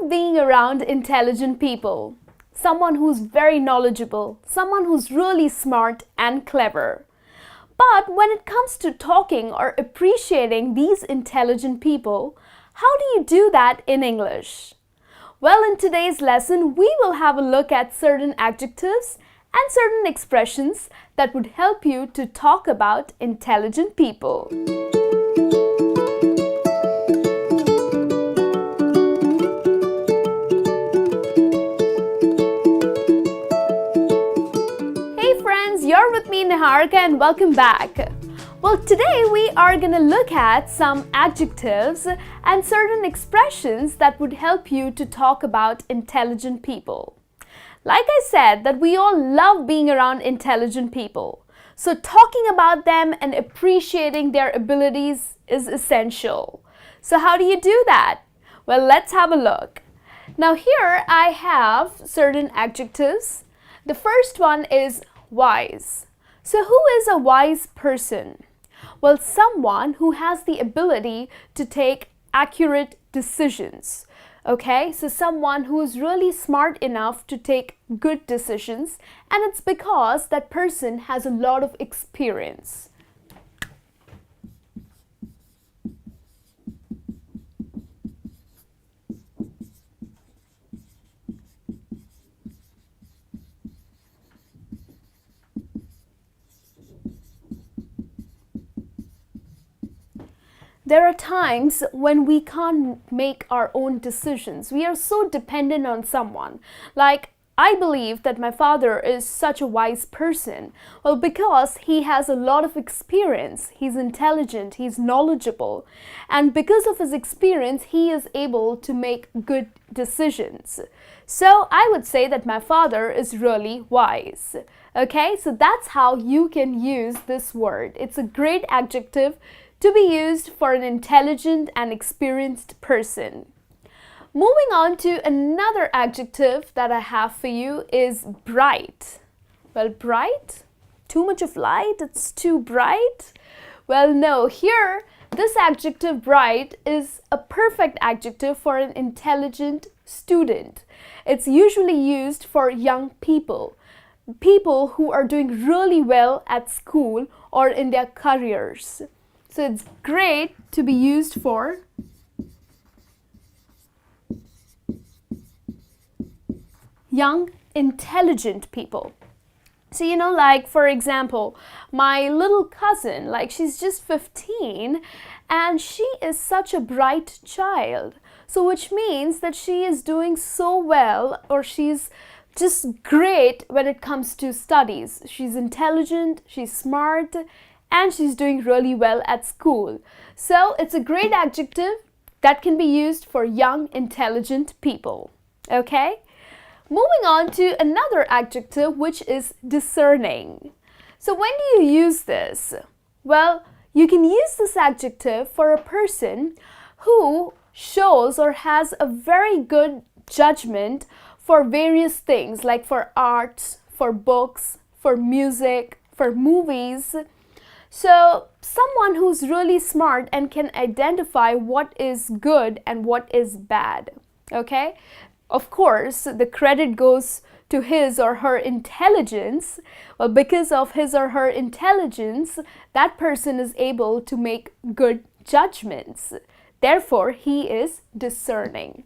love being around intelligent people. Someone who's very knowledgeable, someone who's really smart and clever. But when it comes to talking or appreciating these intelligent people, how do you do that in English? Well, in today's lesson, we will have a look at certain adjectives and certain expressions that would help you to talk about intelligent people. Hey friends, you're with me Niharika and welcome back. Well, today we are going to look at some adjectives and certain expressions that would help you to talk about intelligent people. Like I said, that we all love being around intelligent people. So talking about them and appreciating their abilities is essential. So how do you do that? Well, let's have a look. Now here I have certain adjectives. The first one is wise. So who is a wise person? Well, someone who has the ability to take accurate decisions. Okay, so someone who is really smart enough to take good decisions, and it's because that person has a lot of experience. There are times when we can't make our own decisions. We are so dependent on someone. Like, I believe that my father is such a wise person. Well, because he has a lot of experience. He's intelligent, he's knowledgeable. And because of his experience, he is able to make good decisions. So I would say that my father is really wise. Okay, so that's how you can use this word. It's a great adjective to be used for an intelligent and experienced person. Moving on to another adjective that I have for you is bright. Well, bright? Too much of light? It's too bright? Well, no. Here, this adjective bright is a perfect adjective for an intelligent student. It's usually used for young people. People who are doing really well at school or in their careers. So it's great to be used for young, intelligent people. So, like for example, my little cousin, she's just 15 and she is such a bright child. So which means that she is doing so well, or she's just great when it comes to studies. She's intelligent, she's smart, and she's doing really well at school. So it's a great adjective that can be used for young, intelligent people. Okay? Moving on to another adjective, which is discerning. So when do you use this? Well, you can use this adjective for a person who shows or has a very good judgment for various things, like for arts, for books, for music, for movies. So someone who's really smart and can identify what is good and what is bad. Okay? Of course, the credit goes to his or her intelligence. Well, because of his or her intelligence, that person is able to make good judgments. Therefore, he is discerning.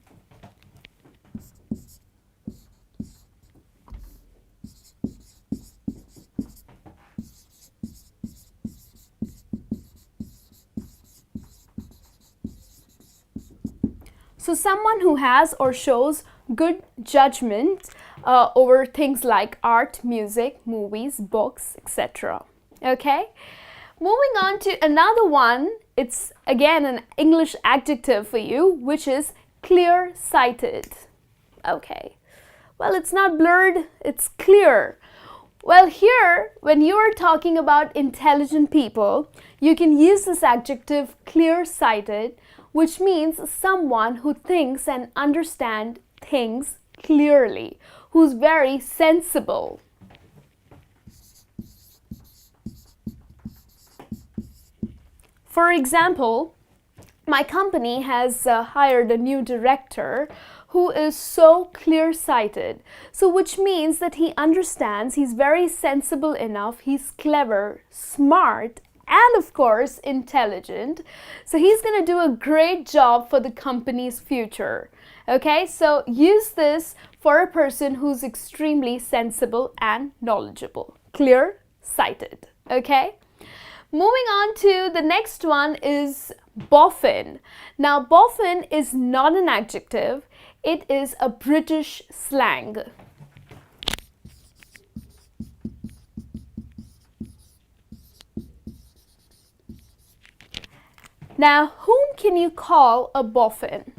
So someone who has or shows good judgment over things like art, music, movies, books, etc. Okay? Moving on to another one, it's again an English adjective for you, which is clear-sighted. Okay. Well, it's not blurred, it's clear. Well, here, when you are talking about intelligent people, you can use this adjective clear-sighted, which means someone who thinks and understands things clearly, who's very sensible. For example, my company has hired a new director who is so clear-sighted. So which means that he understands, he's very sensible enough, he's clever, smart, and of course intelligent. So he's going to do a great job for the company's future. Okay, so use this for a person who's extremely sensible and knowledgeable. Clear-sighted. Okay? Moving on to the next one is boffin. Now boffin is not an adjective, it is a British slang. Now, whom can you call a boffin?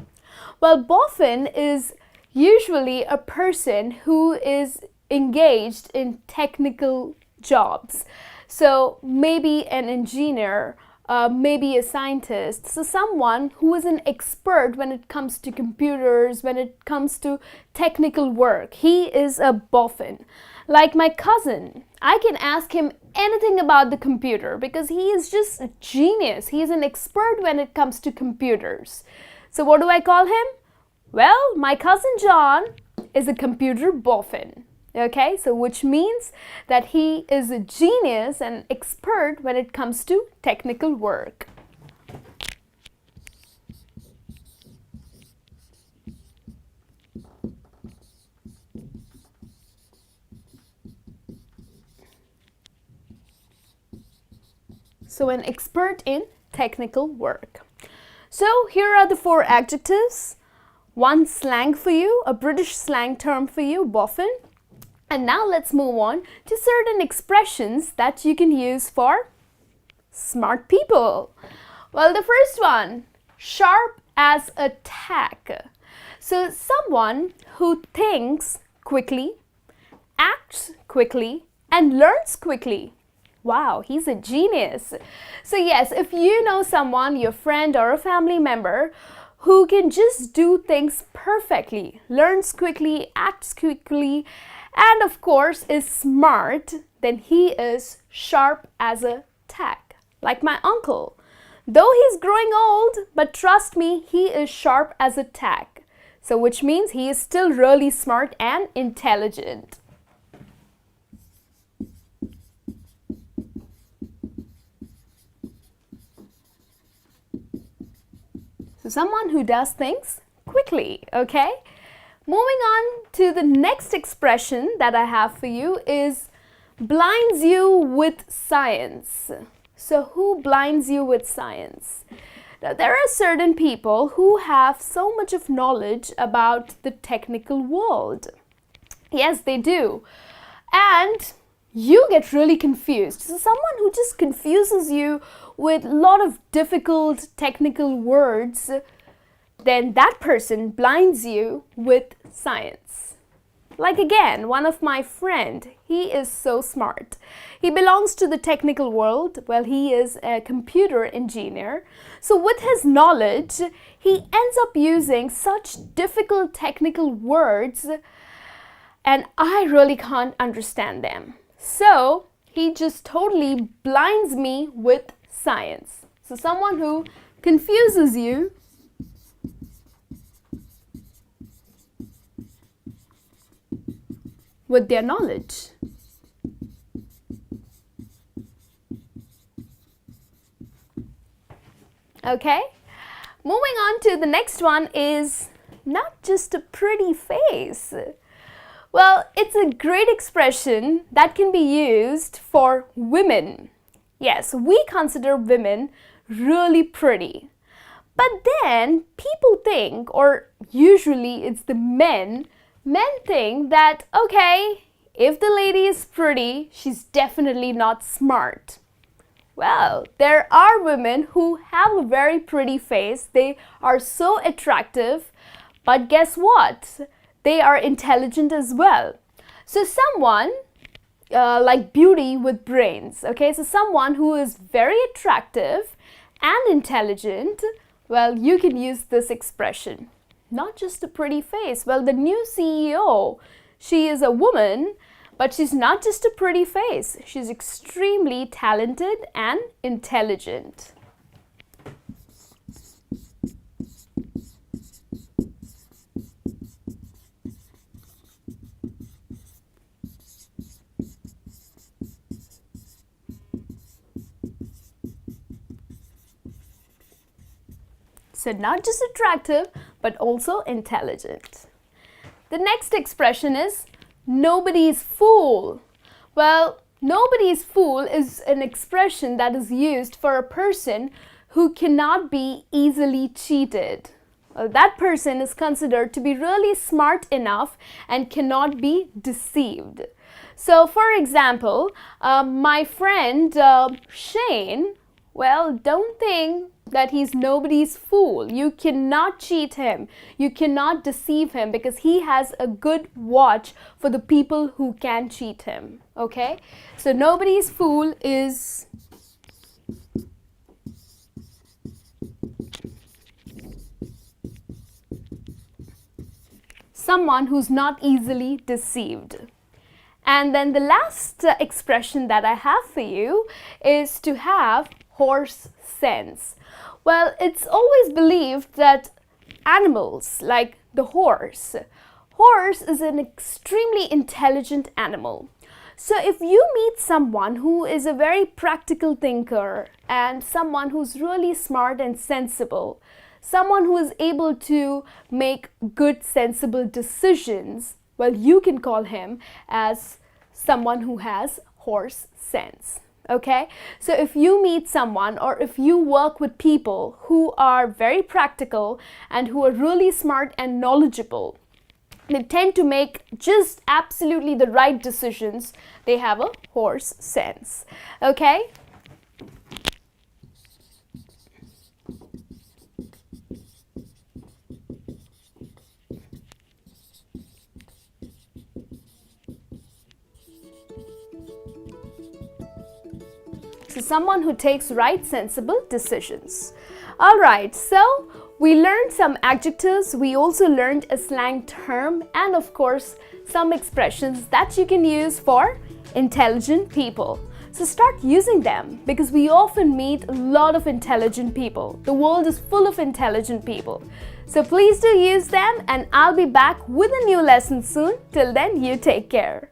Well, boffin is usually a person who is engaged in technical jobs. So maybe an engineer, maybe a scientist. So someone who is an expert when it comes to computers, when it comes to technical work. He is a boffin. Like my cousin, I can ask him anything about the computer because he is just a genius. He is an expert when it comes to computers. So what do I call him? Well, my cousin John is a computer boffin. Okay, so which means that he is a genius and expert when it comes to technical work. So an expert in technical work. So here are the 4 adjectives. One slang for you, a British slang term for you, boffin. And now let's move on to certain expressions that you can use for smart people. Well, the first one, sharp as a tack. So someone who thinks quickly, acts quickly, and learns quickly. Wow, he's a genius. So yes, if you know someone, your friend or a family member, who can just do things perfectly, learns quickly, acts quickly, and of course is smart, then he is sharp as a tack. Like my uncle. Though he's growing old, but trust me, he is sharp as a tack. So which means he is still really smart and intelligent. So someone who does things quickly, okay? Moving on to the next expression that I have for you is blinds you with science. So who blinds you with science? Now, there are certain people who have so much of knowledge about the technical world. Yes, they do. And you get really confused. So someone who just confuses you with a lot of difficult technical words, then that person blinds you with science. Like again, one of my friend, he is so smart. He belongs to the technical world. Well, he is a computer engineer. So with his knowledge, he ends up using such difficult technical words and I really can't understand them. So he just totally blinds me with science. So someone who confuses you with their knowledge. Okay, moving on to the next one is not just a pretty face. Well, it's a great expression that can be used for women. Yes, we consider women really pretty. But then people think, or usually it's the men think that, okay, if the lady is pretty, she's definitely not smart. Well, there are women who have a very pretty face. They are so attractive, but guess what? They are intelligent as well. So someone like beauty with brains, okay? So someone who is very attractive and intelligent, well, you can use this expression. Not just a pretty face. Well, the new CEO, she is a woman, but she's not just a pretty face. She's extremely talented and intelligent. So not just attractive, but also intelligent. The next expression is nobody's fool. Well, nobody's fool is an expression that is used for a person who cannot be easily cheated. Well, that person is considered to be really smart enough and cannot be deceived. So, for example, my friend Shane, well, don't think that he's nobody's fool. You cannot cheat him. You cannot deceive him because he has a good watch for the people who can cheat him. Okay? So, nobody's fool is someone who's not easily deceived. And then the last expression that I have for you is to have horse sense. Well, it's always believed that animals like the horse is an extremely intelligent animal. So if you meet someone who is a very practical thinker and someone who's really smart and sensible, someone who is able to make good, sensible decisions, well, you can call him as someone who has horse sense. Okay? So if you meet someone or if you work with people who are very practical and who are really smart and knowledgeable, they tend to make just absolutely the right decisions. They have a horse sense. Okay? So someone who takes right, sensible decisions. Alright, so we learned some adjectives, we also learned a slang term, and of course some expressions that you can use for intelligent people. So start using them because we often meet a lot of intelligent people. The world is full of intelligent people. So please do use them, and I'll be back with a new lesson soon. Till then, you take care.